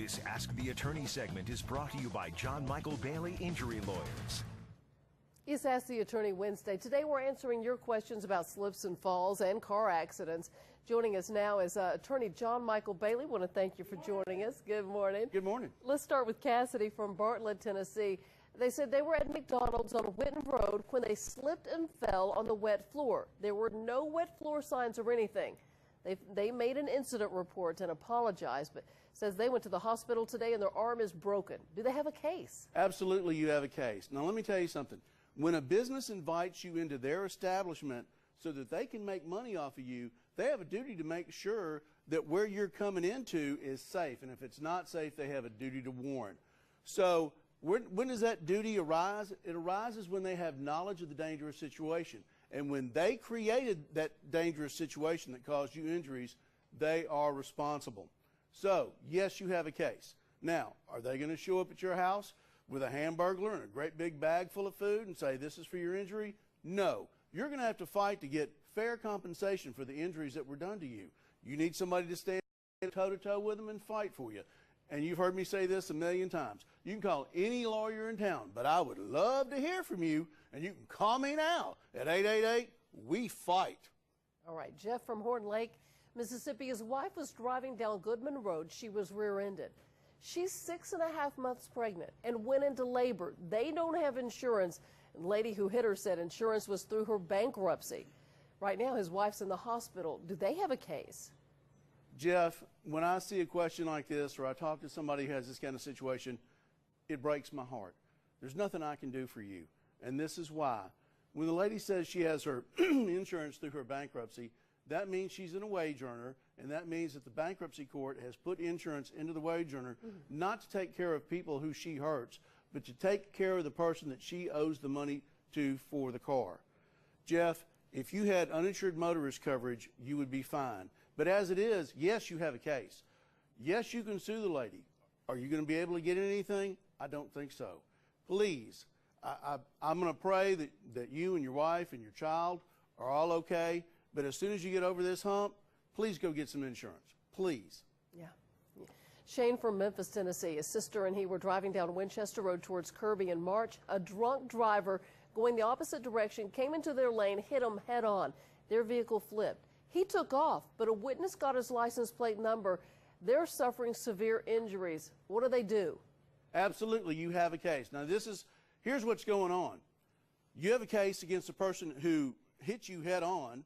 This Ask the Attorney segment is brought to you by John Michael Bailey Injury Lawyers. It's Ask the Attorney Wednesday. Today we're answering your questions about slips and falls and car accidents. Joining us now is attorney John Michael Bailey. I want to thank you for joining us. Good morning. Good morning. Let's start with Cassidy from Bartlett, Tennessee. They said they were at McDonald's on Whitten Road when they slipped and fell on the wet floor. There were no wet floor signs or anything. They made an incident report and apologized, but says they went to the hospital today and their arm is broken. Do they have a case? Absolutely, you have a case. Now, let me tell you something. When a business invites you into their establishment so that they can make money off of you, they have a duty to make sure that where you're coming into is safe. And if it's not safe, they have a duty to warn. So when does that duty arise? It arises when they have knowledge of the dangerous situation. And when they created that dangerous situation that caused you injuries, they are responsible. So, yes, you have a case. Now, are they going to show up at your house with a Hamburglar and a great big bag full of food and say, this is for your injury? No. You're going to have to fight to get fair compensation for the injuries that were done to you. You need somebody to stand toe-to-toe with them and fight for you. And you've heard me say this a million times. You can call any lawyer in town, but I would love to hear from you, and you can call me now at 888-WE-FIGHT. All right, Jeff from Horn Lake, Mississippi. His wife was driving down Goodman Road. She was rear-ended. She's 6.5 months pregnant and went into labor. They don't have insurance. The lady who hit her said insurance was through her bankruptcy. Right now, his wife's in the hospital. Do they have a case? Jeff, when I see a question like this or I talk to somebody who has this kind of situation, it breaks my heart. There's nothing I can do for you, and this is why. When the lady says she has her insurance through her bankruptcy, that means she's in a wage earner, and that means that the bankruptcy court has put insurance into the wage earner not to take care of people who she hurts, but to take care of the person that she owes the money to for the car. Jeff, if you had uninsured motorist coverage, you would be fine. But as it is, yes, you have a case. Yes, you can sue the lady. Are you going to be able to get anything? I don't think so. Please, I'm going to pray that you and your wife and your child are all okay. But as soon as you get over this hump, please go get some insurance. Please. Yeah. Shane from Memphis, Tennessee. His sister and he were driving down Winchester Road towards Kirby in March. A drunk driver going the opposite direction came into their lane, hit them head on. Their vehicle flipped. He took off, but a witness got his license plate number. They're suffering severe injuries. What do they do? Absolutely, you have a case. Now, here's what's going on. You have a case against a person who hit you head on.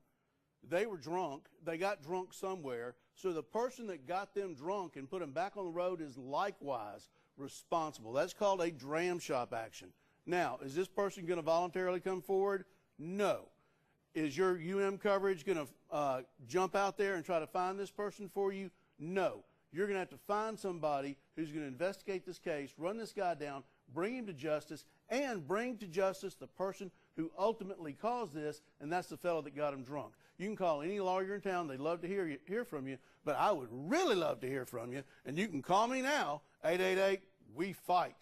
They were drunk. They got drunk somewhere. So the person that got them drunk and put them back on the road is likewise responsible. That's called a dram shop action. Now, is this person going to voluntarily come forward? No. Is your coverage going to jump out there and try to find this person for you? No. You're going to have to find somebody who's going to investigate this case, run this guy down, bring him to justice, and bring to justice the person who ultimately caused this, and that's the fellow that got him drunk. You can call any lawyer in town. They'd love to hear from you, but I would really love to hear from you, and you can call me now, 888-WE-FIGHT.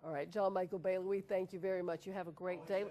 All right, John Michael Bailey, we thank you very much. You have a great day.